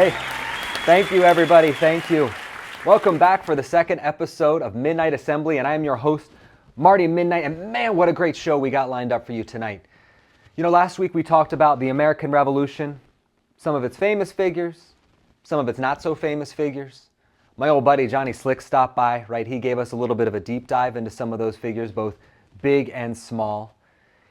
Hey, thank you everybody, thank you. Welcome back for the second episode of Midnight Assembly, and I am your host, Marty Midnight, and man, what a great show we got lined up for you tonight. You know, last week we talked about the American Revolution, some of its famous figures, some of its not so famous figures. My old buddy Johnny Slick stopped by, right? He gave us a little bit of a deep dive into some of those figures, both big and small.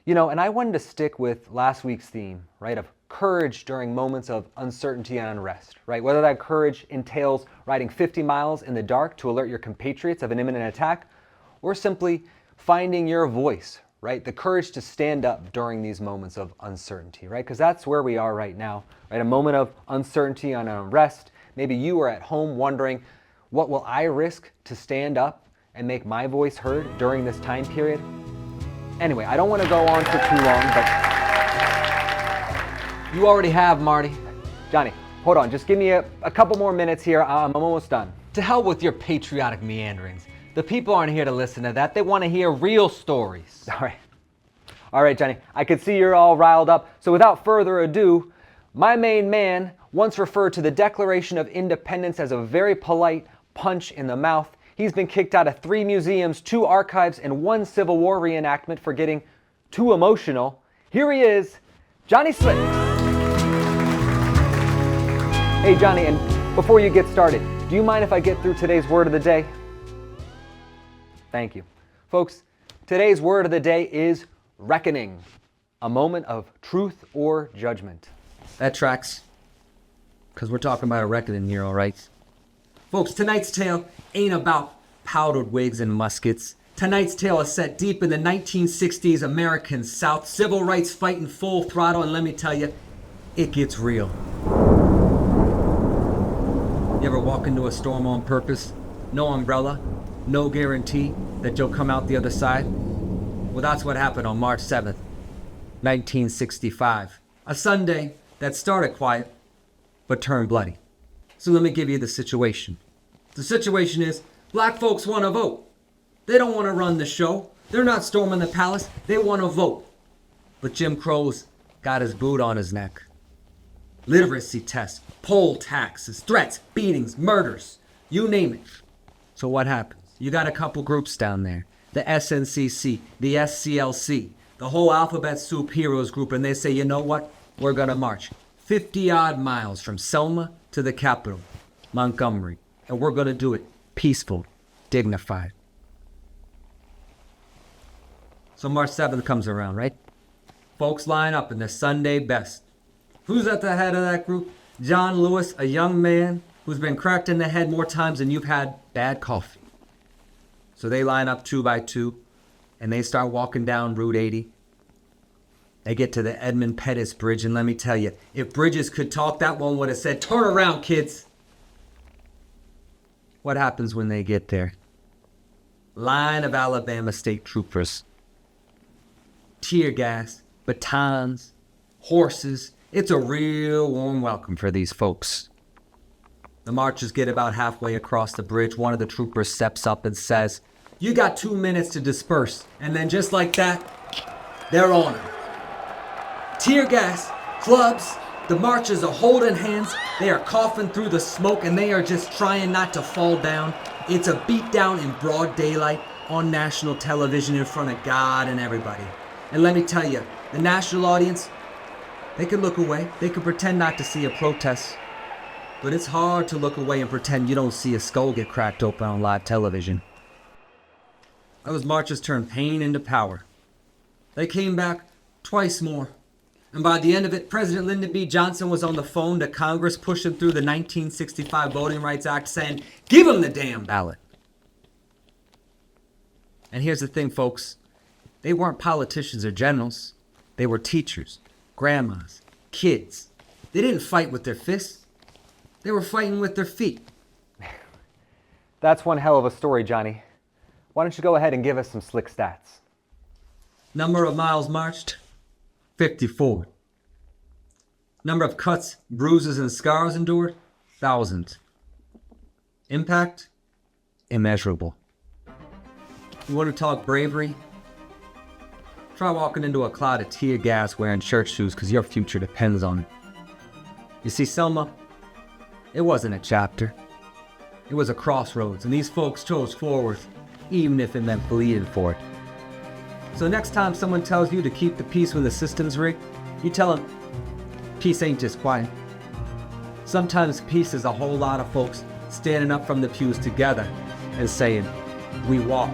You know, and I wanted to stick with last week's theme, right, of courage during moments of uncertainty and unrest, right? Whether that courage entails riding 50 miles in the dark to alert your compatriots of an imminent attack, or simply finding your voice, right? The courage to stand up during these moments of uncertainty, right? Because that's where we are right now, right? A moment of uncertainty and unrest. Maybe you are at home wondering, what will I risk to stand up and make my voice heard during this time period? Anyway, I don't want to go on for too long, but you already have, Marty. Johnny, hold on. Just give me a couple more minutes here. I'm almost done. To hell with your patriotic meanderings. The people aren't here to listen to that. They want to hear real stories. All right, Johnny. I can see you're all riled up. So without further ado, my main man once referred to the Declaration of Independence as a very polite punch in the mouth. He's been kicked out of 3 museums, 2 archives, and 1 Civil War reenactment for getting too emotional. Here he is, Johnny Slick. Hey, Johnny, and before you get started, do you mind if I get through today's word of the day? Thank you. Folks, today's word of the day is reckoning, a moment of truth or judgment. That tracks. Because we're talking about a reckoning here, all right? Folks, tonight's tale ain't about powdered wigs and muskets. Tonight's tale is set deep in the 1960s American South, civil rights fighting full throttle, and let me tell you, it gets real. You ever walk into a storm on purpose? No umbrella, no guarantee that you'll come out the other side? Well, that's what happened on March 7th, 1965. A Sunday that started quiet, but turned bloody. So let me give you the situation. The situation is, black folks want to vote. They don't want to run the show. They're not storming the palace. They want to vote. But Jim Crow's got his boot on his neck. Literacy tests, poll taxes, threats, beatings, murders, you name it. So what happens? You got a couple groups down there. The SNCC, the SCLC, the whole alphabet soup heroes group, and they say, you know what? We're gonna march 50-odd miles from Selma to the capital, Montgomery, and we're gonna do it peaceful, dignified. So March 7th comes around, right? Folks line up in their Sunday best. Who's at the head of that group? John Lewis, a young man who's been cracked in the head more times than you've had bad coffee. So they line up 2 by 2, and they start walking down Route 80. They get to the Edmund Pettus Bridge, and let me tell you, if bridges could talk, that one would have said, "Turn around, kids." What happens when they get there? Line of Alabama state troopers. Tear gas, batons, horses. It's a real warm welcome for these folks. The marchers get about halfway across the bridge. One of the troopers steps up and says, "You got 2 minutes to disperse." And then just like that, they're on them. Tear gas, clubs, the marchers are holding hands. They are coughing through the smoke, and they are just trying not to fall down. It's a beatdown in broad daylight on national television in front of God and everybody. And let me tell you, the national audience, they can look away. They can pretend not to see a protest. But it's hard to look away and pretend you don't see a skull get cracked open on live television. Those marchers turned pain into power. They came back twice more. And by the end of it, President Lyndon B. Johnson was on the phone to Congress pushing through the 1965 Voting Rights Act saying, "Give them the damn ballot." And here's the thing, folks. They weren't politicians or generals. They were teachers, grandmas, kids. They didn't fight with their fists. They were fighting with their feet. That's one hell of a story, Johnny. Why don't you go ahead and give us some slick stats? Number of miles marched, 54. Number of cuts, bruises, and scars endured, 1,000. Impact, immeasurable. You want to talk bravery? Try walking into a cloud of tear gas wearing church shoes because your future depends on it. You see, Selma, It wasn't a chapter. It was a crossroads, and these folks chose forward, even if it meant bleeding for it. So next time someone tells you to keep the peace when the system's rigged, you tell them, peace ain't just quiet. Sometimes peace is a whole lot of folks standing up from the pews together and saying, we walk.